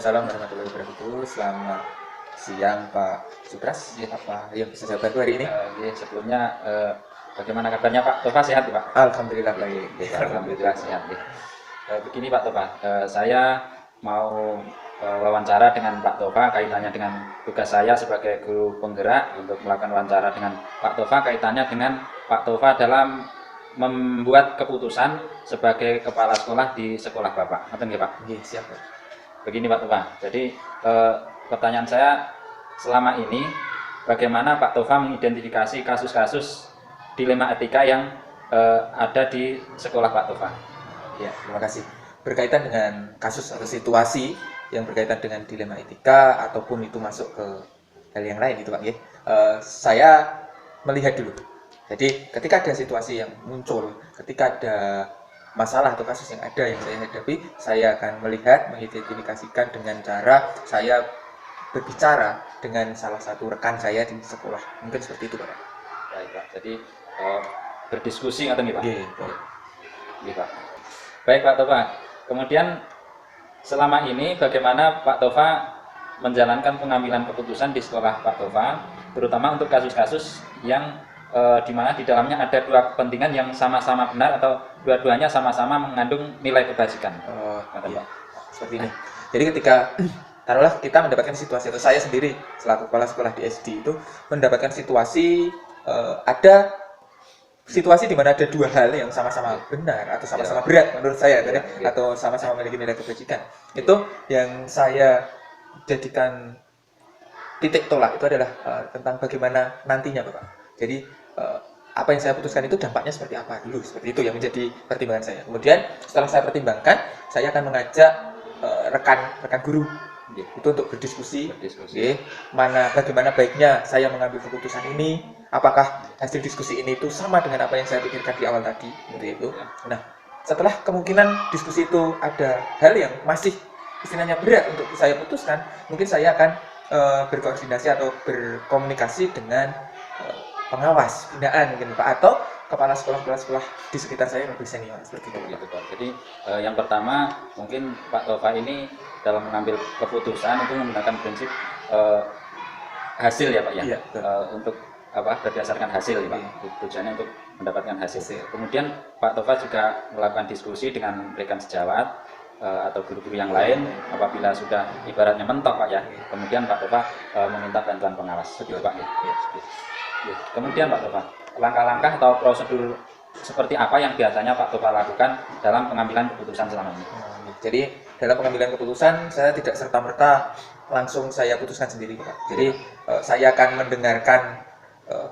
Waalaikumsalam warahmatullahi wabarakatuh. Selamat siang Pak Supras. Apa yang bisa saya bantu hari ini? Sebelumnya bagaimana kabarnya Pak Tova, sehat ya Pak? Alhamdulillah baik. Alhamdulillah sehat ya. Begini Pak Tova, saya mau wawancara dengan Pak Tova kaitannya dengan tugas saya sebagai guru penggerak untuk melakukan wawancara dengan Pak Tova kaitannya dengan Pak Tova dalam membuat keputusan sebagai kepala sekolah di sekolah Bapak. Ngerti nggih Pak? Nggih, siap Pak. Begini Pak Tova, jadi pertanyaan saya selama ini bagaimana Pak Tova mengidentifikasi kasus-kasus dilema etika yang ada di sekolah Pak Tova? Ya, terima kasih. Berkaitan dengan kasus atau situasi yang berkaitan dengan dilema etika ataupun itu masuk ke hal yang lain itu Pak nggih. Saya melihat dulu. Jadi ketika ada situasi yang muncul, ketika ada masalah atau kasus yang ada yang saya hadapi, saya akan melihat, mengidentifikasikan dengan cara saya berbicara dengan salah satu rekan saya di sekolah. Mungkin seperti itu Pak. Baik Pak, jadi berdiskusi atau nih Pak? Iya Pak. Baik Pak Tova, kemudian selama ini bagaimana Pak Tova menjalankan pengambilan keputusan di sekolah Pak Tova, terutama untuk kasus-kasus yang di mana di dalamnya ada dua kepentingan yang sama-sama benar atau dua-duanya sama-sama mengandung nilai kebajikan. Iya. Seperti ini. Jadi ketika taruhlah kita mendapatkan situasi atau saya sendiri selaku kepala sekolah di SD itu mendapatkan situasi ada situasi di mana ada dua hal yang sama-sama benar atau sama-sama berat menurut saya atau sama-sama memiliki nilai kebajikan. Itu yang saya jadikan titik tolak itu adalah tentang bagaimana nantinya Bapak. Jadi apa yang saya putuskan itu dampaknya seperti apa dulu, seperti itu yang menjadi pertimbangan saya. Kemudian setelah saya pertimbangkan, saya akan mengajak rekan guru itu untuk berdiskusi. Bagaimana baiknya saya mengambil keputusan ini, apakah hasil diskusi ini itu sama dengan apa yang saya pikirkan di awal tadi, seperti itu. Nah, setelah kemungkinan diskusi itu ada hal yang masih istilahnya berat untuk saya putuskan, mungkin saya akan berkoordinasi atau berkomunikasi dengan pengawas binaan mungkin Pak, atau kepala sekolah di sekitar saya yang lebih senior seperti itu Pak. Jadi yang pertama mungkin Pak Tova ini dalam mengambil keputusan itu menggunakan prinsip hasil ya Pak ya, untuk berdasarkan hasil ya Pak, tujuannya untuk mendapatkan hasil. Kemudian Pak Tova juga melakukan diskusi dengan rekan sejawat atau guru-guru yang lain apabila sudah ibaratnya mentok Pak ya. Kemudian Pak Tova meminta bantuan pengawas begitu Pak ya. Kemudian Pak Tova, langkah-langkah atau prosedur seperti apa yang biasanya Pak Tova lakukan dalam pengambilan keputusan selama ini? Jadi dalam pengambilan keputusan saya tidak serta-merta langsung saya putuskan sendiri Pak. Jadi saya akan mendengarkan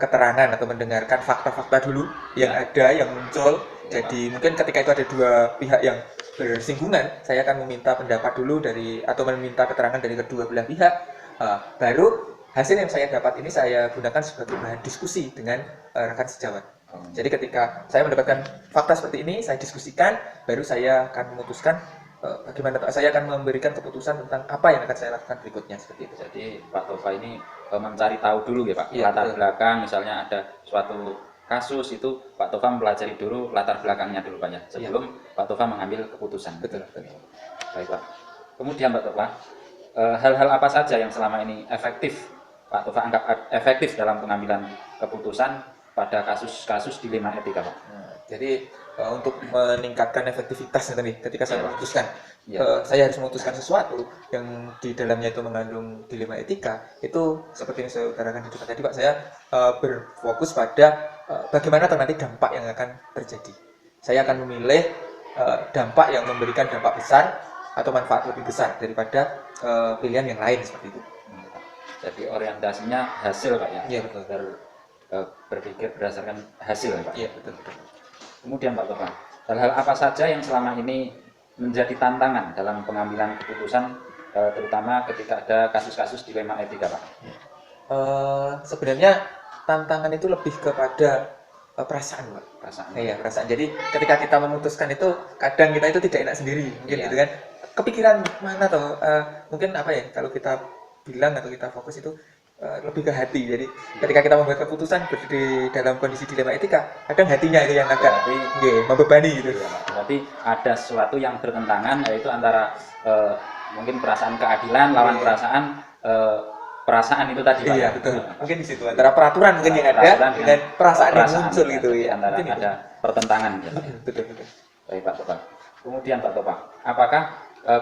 keterangan atau mendengarkan fakta-fakta dulu yang ada, yang muncul. Jadi mungkin ketika itu ada dua pihak yang bersinggungan, saya akan meminta pendapat dulu atau meminta keterangan dari kedua belah pihak. Baru hasil yang saya dapat ini saya gunakan sebagai bahan diskusi dengan rekan sejawat. Jadi ketika saya mendapatkan fakta seperti ini, saya diskusikan, baru saya akan memutuskan bagaimana saya akan memberikan keputusan tentang apa yang akan saya lakukan berikutnya seperti itu. Jadi Pak Tova ini mencari tahu dulu ya Pak, latar belakang misalnya ada suatu kasus itu Pak Tova mempelajari dulu latar belakangnya dulu Pak ya, sebelum Pak Tova mengambil keputusan. Betul. Baik Pak. Kemudian Pak Tova, hal-hal apa saja yang selama ini efektif Pak Tova anggap efektif dalam pengambilan keputusan pada kasus-kasus dilema etika Pak? Jadi untuk meningkatkan efektivitas ketika saya memutuskan, saya harus memutuskan sesuatu yang di dalamnya itu mengandung dilema etika, itu seperti yang saya utarakan di depan tadi Pak, saya berfokus pada bagaimana nanti dampak yang akan terjadi. Saya akan memilih dampak yang memberikan dampak besar atau manfaat lebih besar daripada pilihan yang lain seperti itu. Jadi orientasinya hasil Pak ya? Iya betul. Berpikir berdasarkan hasil ya Pak? Iya betul. Kemudian Pak Tova, hal-hal apa saja yang selama ini menjadi tantangan dalam pengambilan keputusan, terutama ketika ada kasus-kasus dilema etika Pak? Sebenarnya tantangan itu lebih kepada perasaan Pak. Perasaan. Jadi ketika kita memutuskan itu kadang kita itu tidak enak sendiri mungkin gitu kan. Kepikiran mana tuh mungkin kalau kita bilang atau kita fokus itu lebih ke hati. Jadi ketika kita membuat keputusan di dalam kondisi dilema etika, kadang hatinya itu yang agak membebani gitu. Berarti ada sesuatu yang bertentangan, yaitu antara mungkin perasaan keadilan lawan perasaan itu tadi Pak. Iya, betul. Mungkin di situ antara peraturan mungkin yang ada dengan perasaan yang muncul gitu ya. Antara Mungkin ada pertentangan gitu. Betul, betul. Baik Pak Tofa. Kemudian Pak Tofa, apakah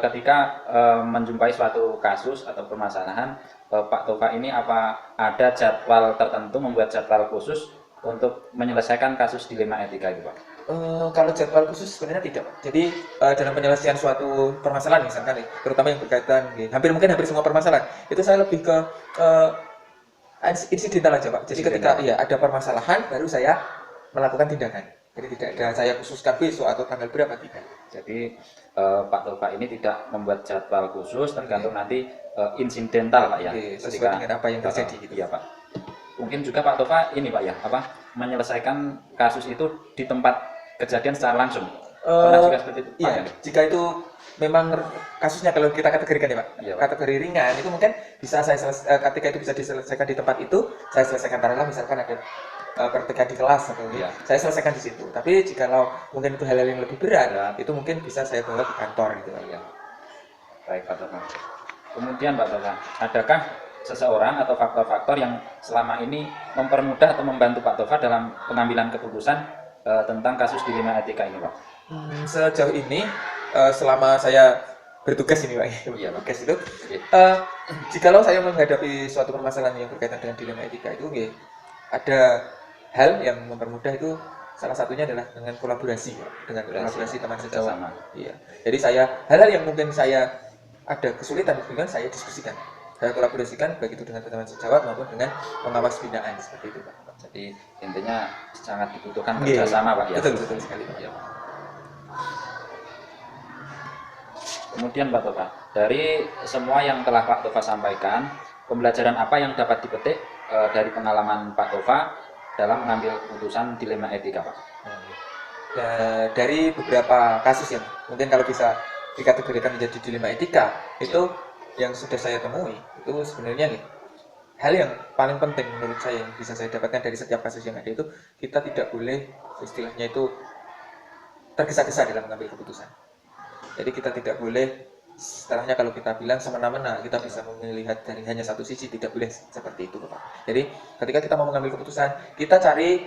ketika menjumpai suatu kasus atau permasalahan, Pak Tofa ini apa ada jadwal tertentu, membuat jadwal khusus untuk menyelesaikan kasus dilema etika itu Pak? Kalau jadwal khusus sebenarnya tidak. Jadi dalam penyelesaian suatu permasalahan misalkan, terutama yang berkaitan, hampir semua permasalahan, itu saya lebih ke insidental aja Pak. Jadi ketika ada permasalahan, baru saya melakukan tindakan. Jadi tidak ada saya khususkan besok atau tanggal berapa, tidak. Jadi Pak Tofa ini tidak membuat jadwal khusus, tergantung nanti insidental Pak ya. Sesuai dengan apa yang terjadi gitu. Iya Pak. Mungkin juga Pak Tofa ini Pak ya, menyelesaikan kasus itu di tempat kejadian secara langsung. Pernah juga seperti itu? Iya, jika itu memang kasusnya kalau kita kategorikan ya Pak, kategori ringan itu mungkin bisa saya ketika itu bisa diselesaikan di tempat itu, saya selesaikan taruhlah misalkan ada pertikaian di kelas atau saya selesaikan di situ. Tapi jikalau mungkin itu hal-hal yang lebih berat, itu mungkin bisa saya bawa ke kantor gitu ya. Baik Pak Tofa. Kemudian Pak Tofa, adakah seseorang atau faktor-faktor yang selama ini mempermudah atau membantu Pak Tofa dalam pengambilan keputusan tentang kasus dilema etika ini Pak? Sejauh ini selama saya bertugas ini Pak, tugas itu, jikalau saya menghadapi suatu permasalahan yang berkaitan dengan dilema etika itu, ada hal yang mempermudah itu salah satunya adalah dengan kolaborasi teman sejawat. Iya. Jadi hal-hal yang mungkin saya ada kesulitan dengan saya diskusikan. Saya kolaborasikan baik itu dengan teman sejawat maupun dengan pengawas binaan seperti itu Pak. Jadi intinya sangat dibutuhkan kerjasama Pak ya. Betul sekali Pak. Ya. Kemudian Pak Tofa, dari semua yang telah Pak Tofa sampaikan, pembelajaran apa yang dapat dipetik dari pengalaman Pak Tofa dalam mengambil keputusan dilema etika Pak? Dari beberapa kasus yang mungkin kalau bisa dikategorikan menjadi dilema etika, itu yang sudah saya temui, itu sebenarnya hal yang paling penting menurut saya yang bisa saya dapatkan dari setiap kasus yang ada itu, kita tidak boleh istilahnya itu tergesa-gesa dalam mengambil keputusan. Jadi kita tidak boleh, setelahnya kalau kita bilang semena-mena, kita bisa melihat dari hanya satu sisi, tidak boleh seperti itu Pak. Jadi ketika kita mau mengambil keputusan, kita cari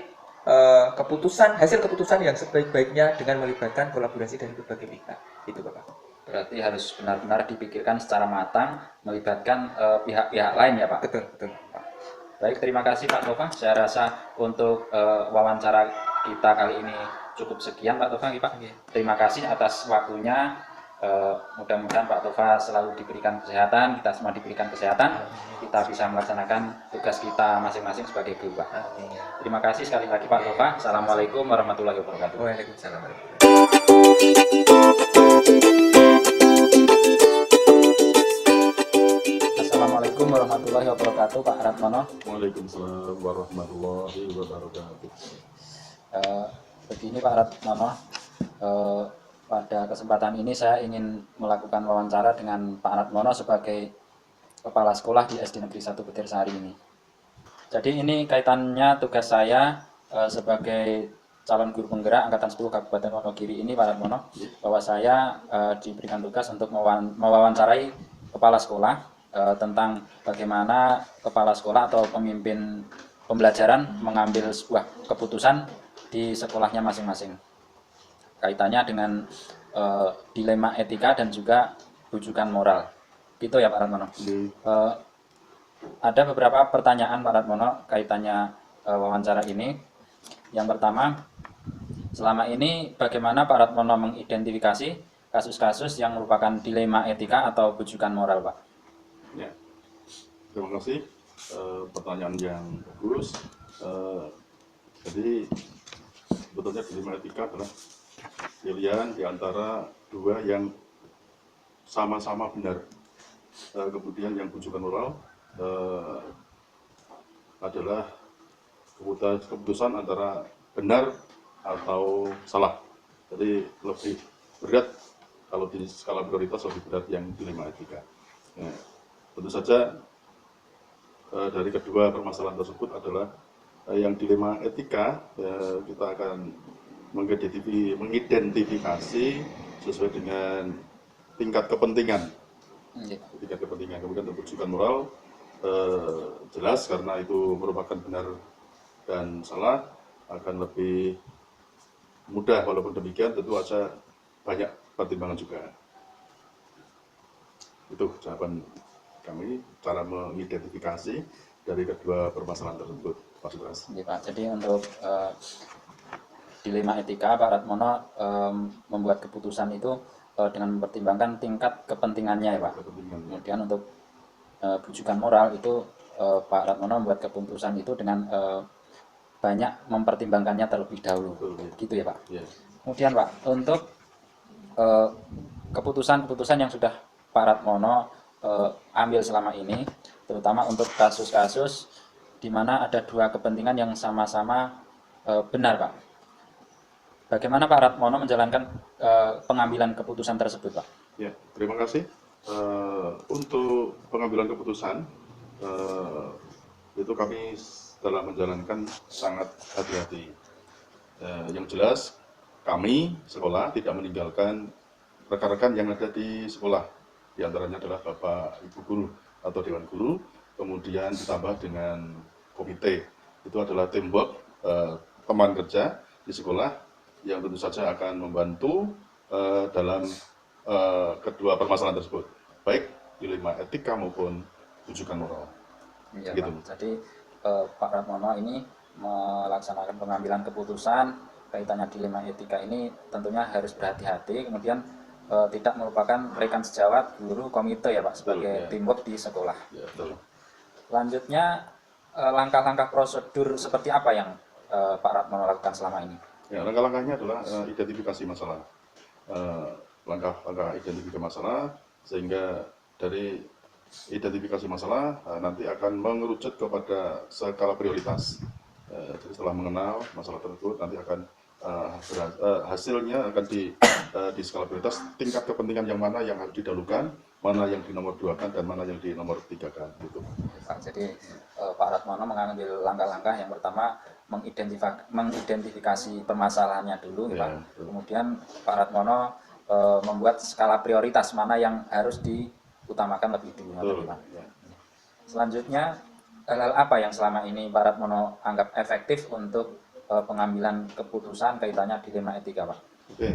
hasil keputusan yang sebaik-baiknya dengan melibatkan kolaborasi dari berbagai pihak. Itu Bapak. Berarti harus benar-benar dipikirkan secara matang, melibatkan pihak-pihak lain ya Pak? Betul Pak. Baik, terima kasih Pak Tofa. Saya rasa untuk wawancara kita kali ini cukup sekian Pak Tofa. Terima kasih atas waktunya. Mudah-mudahan Pak Tofa selalu diberikan kesehatan, kita semua diberikan kesehatan, kita bisa melaksanakan tugas kita masing-masing sebagai guru Pak. Terima kasih sekali lagi Pak Tofa. Assalamualaikum warahmatullahi wabarakatuh. Waalaikumsalam. Assalamualaikum warahmatullahi wabarakatuh Pak Ratmono. Waalaikumsalam warahmatullahi wabarakatuh. Begini Pak Ratmono, pada kesempatan ini saya ingin melakukan wawancara dengan Pak Ratmono sebagai kepala sekolah di SD Negeri 1 Butirsari ini. Jadi ini kaitannya tugas saya sebagai calon guru penggerak Angkatan 10 Kabupaten Wonogiri ini Pak Ratmono, bahwa saya diberikan tugas untuk mewawancarai kepala sekolah tentang bagaimana kepala sekolah atau pemimpin pembelajaran mengambil sebuah keputusan di sekolahnya masing-masing. Kaitannya dengan dilema etika dan juga rujukan moral. Gitu ya Pak Ratmono. Ada beberapa pertanyaan Pak Ratmono kaitannya wawancara ini. Yang pertama, selama ini bagaimana Pak Ratmono mengidentifikasi kasus-kasus yang merupakan dilema etika atau rujukan moral Pak? Ya, terima kasih. Pertanyaan yang bagus. Jadi sebetulnya dilema etika adalah pilihan di antara dua yang sama-sama benar. Kemudian yang rujukan moral adalah keputusan antara benar atau salah. Jadi lebih berat, kalau di skala prioritas lebih berat yang dilema etika. Ya, tentu saja dari kedua permasalahan tersebut adalah yang dilema etika, kita akan mengidentifikasi sesuai dengan tingkat kepentingan kepentingan. Kemudian untuk rujukan moral jelas karena itu merupakan benar dan salah akan lebih mudah. Walaupun demikian tentu saja banyak pertimbangan juga. Itu jawaban kami cara mengidentifikasi dari kedua permasalahan tersebut, Pak Subras. Pak. Jadi untuk dilema etika, Pak Ratmono membuat keputusan itu dengan mempertimbangkan tingkat kepentingannya ya Pak. Kemudian untuk bujukan moral itu Pak Ratmono membuat keputusan itu dengan banyak mempertimbangkannya terlebih dahulu. Betul, gitu ya Pak. Ya. Kemudian Pak, untuk keputusan-keputusan yang sudah Pak Ratmono ambil selama ini, terutama untuk kasus-kasus di mana ada dua kepentingan yang sama-sama benar Pak. Bagaimana Pak Ratmono menjalankan pengambilan keputusan tersebut Pak? Ya, terima kasih. Untuk pengambilan keputusan itu kami dalam menjalankan sangat hati-hati. Yang jelas kami sekolah tidak meninggalkan rekan-rekan yang ada di sekolah. Di antaranya adalah Bapak Ibu Guru atau Dewan Guru, kemudian ditambah dengan komite. Itu adalah teamwork teman kerja di sekolah yang tentu saja akan membantu dalam kedua permasalahan tersebut, baik dilema etika maupun rujukan moral. Ya, gitu. Pak. Jadi Pak Ratmono ini melaksanakan pengambilan keputusan kaitannya dilema etika ini tentunya harus berhati-hati, kemudian tidak merupakan rekan sejawat, guru, komite ya Pak, sebagai teamwork di sekolah. Ya, betul. Selanjutnya langkah-langkah prosedur seperti apa yang Pak Ratmono lakukan selama ini? Ya, langkah-langkahnya adalah identifikasi masalah. Langkah-langkah identifikasi masalah, sehingga dari identifikasi masalah nanti akan mengerucut kepada skala prioritas. Jadi setelah mengenal masalah tersebut nanti akan hasilnya akan di skala prioritas, tingkat kepentingan yang mana yang harus didahulukan, mana yang dinomorduakan dan mana yang dinomortigakan gitu. Pak, jadi Pak Ratmono mengambil langkah-langkah yang pertama mengidentifikasi permasalahannya dulu, ya, Pak. Kemudian Pak Ratmono membuat skala prioritas mana yang harus diutamakan lebih dulu, Pak. Ya. Selanjutnya hal-hal apa yang selama ini Pak Ratmono anggap efektif untuk pengambilan keputusan kaitannya dilema etika, Pak? Oke,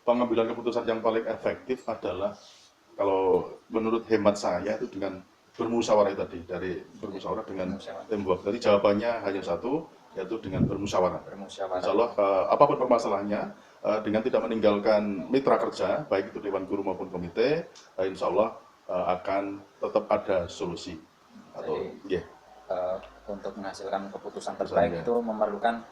pengambilan keputusan yang paling efektif adalah kalau menurut hemat saya itu dengan bermusyawarah tadi, dari bermusyawarah dengan teamwork. Jadi jawabannya hanya satu, yaitu dengan bermusyawarah. Insya Allah apapun permasalahannya, dengan tidak meninggalkan mitra kerja, baik itu Dewan Guru maupun komite, insya Allah akan tetap ada solusi. Atau, jadi, untuk menghasilkan keputusan terbaik itu memerlukan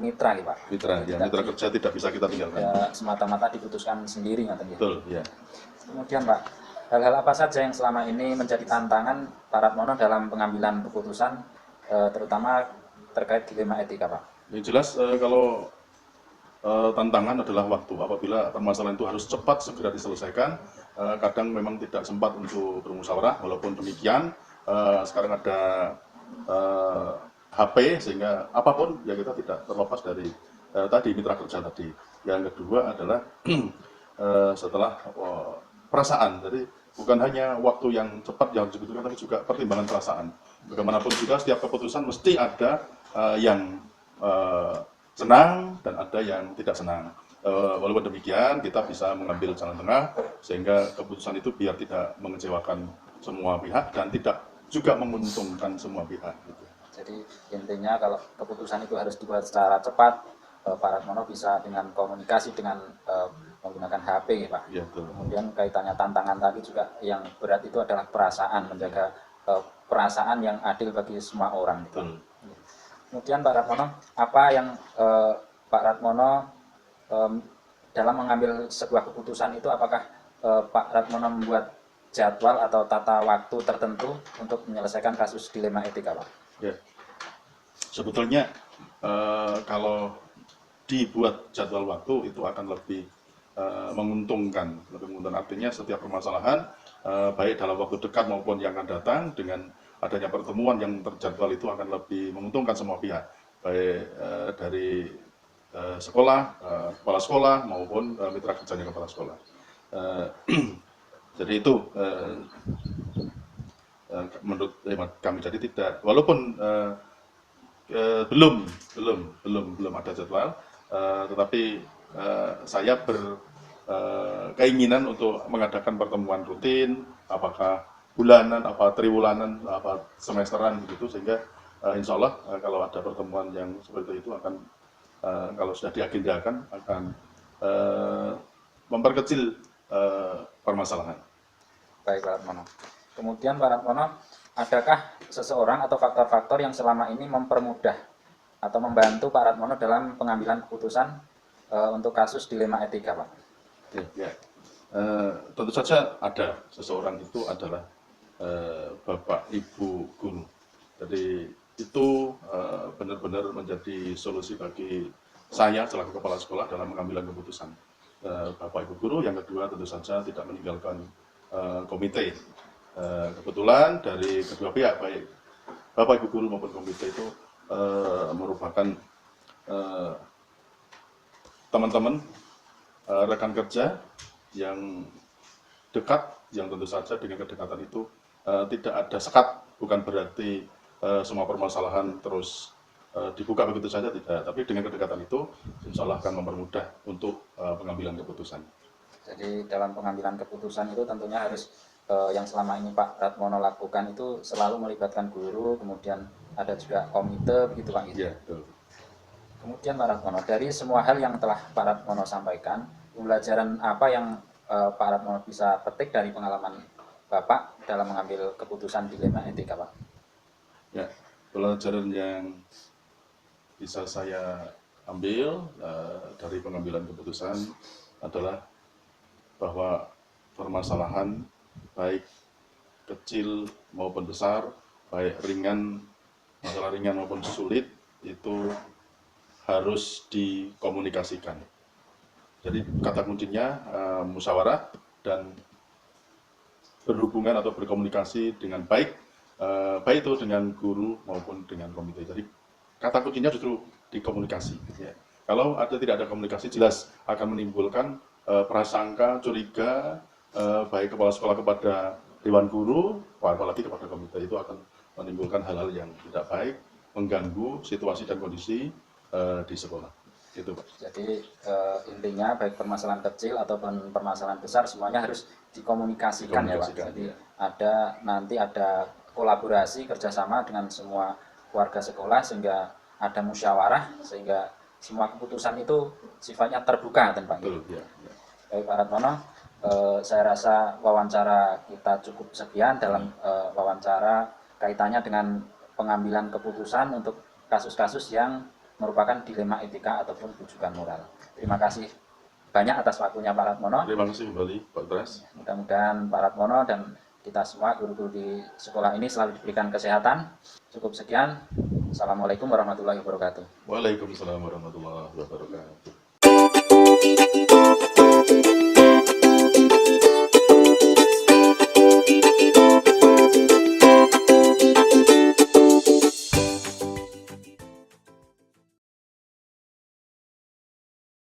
mitra, ya Pak. Mitra kerja tidak bisa kita tinggalkan. Ya, semata-mata diputuskan sendiri, ya. Betul, ya. Kemudian Pak, hal-hal apa saja yang selama ini menjadi tantangan Pak Ratmono dalam pengambilan keputusan, terutama terkait dilema etika, Pak? Yang jelas kalau tantangan adalah waktu. Apabila permasalahan itu harus cepat segera diselesaikan, kadang memang tidak sempat untuk bermusyawarah. Walaupun demikian, sekarang ada HP, sehingga apapun ya kita tidak terlepas dari tadi mitra kerja tadi. Yang kedua adalah setelah perasaan. Jadi bukan hanya waktu yang cepat yang dibutuhkan, tapi juga pertimbangan perasaan. Bagaimanapun juga setiap keputusan mesti ada yang senang dan ada yang tidak senang. Walaupun demikian kita bisa mengambil jalan tengah sehingga keputusan itu biar tidak mengecewakan semua pihak dan tidak juga menguntungkan semua pihak. Gitu. Jadi intinya kalau keputusan itu harus dibuat secara cepat, Pak Ratmono bisa dengan komunikasi dengan menggunakan HP, ya Pak. Ya, betul. Kemudian kaitannya tantangan tadi juga yang berat itu adalah perasaan, menjaga perasaan yang adil bagi semua orang. Gitu. Kemudian Pak Ratmono, apa yang Pak Ratmono dalam mengambil sebuah keputusan itu, apakah Pak Ratmono membuat jadwal atau tata waktu tertentu untuk menyelesaikan kasus dilema etika, Pak? Ya, sebetulnya kalau dibuat jadwal waktu itu akan lebih menguntungkan. Artinya setiap permasalahan baik dalam waktu dekat maupun yang akan datang, dengan adanya pertemuan yang terjadwal itu akan lebih menguntungkan semua pihak, baik dari sekolah, kepala sekolah maupun mitra kerjanya kepala sekolah. Jadi itu menurut hemat kami jadi tidak, walaupun belum ada jadwal, tetapi saya keinginan untuk mengadakan pertemuan rutin, apakah bulanan, apa triwulanan, apa semesteran gitu, sehingga insya Allah kalau ada pertemuan yang seperti itu akan kalau sudah diagendakan akan memperkecil permasalahan. Baik Pak Ratmono. Kemudian Pak Ratmono, adakah seseorang atau faktor-faktor yang selama ini mempermudah atau membantu Pak Ratmono dalam pengambilan keputusan untuk kasus dilema etika, Pak? Ya. Tentu saja ada. Seseorang itu adalah Bapak Ibu guru. Jadi itu benar-benar menjadi solusi bagi saya selaku kepala sekolah dalam pengambilan keputusan. Bapak Ibu guru, yang kedua tentu saja tidak meninggalkan komite. Kebetulan dari kedua pihak, baik Bapak Ibu guru maupun komite itu merupakan teman-teman rekan kerja yang dekat, yang tentu saja dengan kedekatan itu tidak ada sekat, bukan berarti semua permasalahan terus dibuka begitu saja, tidak, tapi dengan kedekatan itu insya Allah akan mempermudah untuk pengambilan keputusan. Jadi dalam pengambilan keputusan itu tentunya harus yang selama ini Pak Ratmono lakukan itu selalu melibatkan guru, kemudian ada juga komite, begitu Pak? Gitu. Ya, betul. Kemudian Pak Ratmono, dari semua hal yang telah Pak Ratmono sampaikan, pembelajaran apa yang Pak Ratmono bisa petik dari pengalaman Bapak dalam mengambil keputusan dilema etika, Pak? Ya, pelajaran yang bisa saya ambil dari pengambilan keputusan adalah bahwa permasalahan baik kecil maupun besar, baik masalah ringan maupun sulit, itu harus dikomunikasikan. Jadi kata kuncinya musyawarah dan berhubungan atau berkomunikasi dengan baik, baik itu dengan guru maupun dengan komite. Jadi kata kuncinya justru di komunikasi. Ya. Kalau tidak ada komunikasi, jelas akan menimbulkan prasangka, curiga, baik kepala sekolah kepada dewan guru, apalagi kepada komite. Itu akan menimbulkan hal-hal yang tidak baik, mengganggu situasi dan kondisi di sekolah. Gitu, Pak. Jadi intinya baik permasalahan kecil ataupun permasalahan besar semuanya harus dikomunikasikan ya Pak. Jadi nanti ada kolaborasi kerjasama dengan semua warga sekolah sehingga ada musyawarah sehingga semua keputusan itu sifatnya terbuka kan Pak. Betul, ya. Baik Pak Ratmono, saya rasa wawancara kita cukup sekian dalam wawancara kaitannya dengan pengambilan keputusan untuk kasus-kasus yang merupakan dilema etika ataupun rujukan moral. Terima kasih banyak atas waktunya Pak Ratmono. Terima kasih kembali Pak Dres. Mudah-mudahan Pak Ratmono dan kita semua guru-guru di sekolah ini selalu diberikan kesehatan. Cukup sekian. Assalamualaikum warahmatullahi wabarakatuh. Waalaikumsalam warahmatullahi wabarakatuh.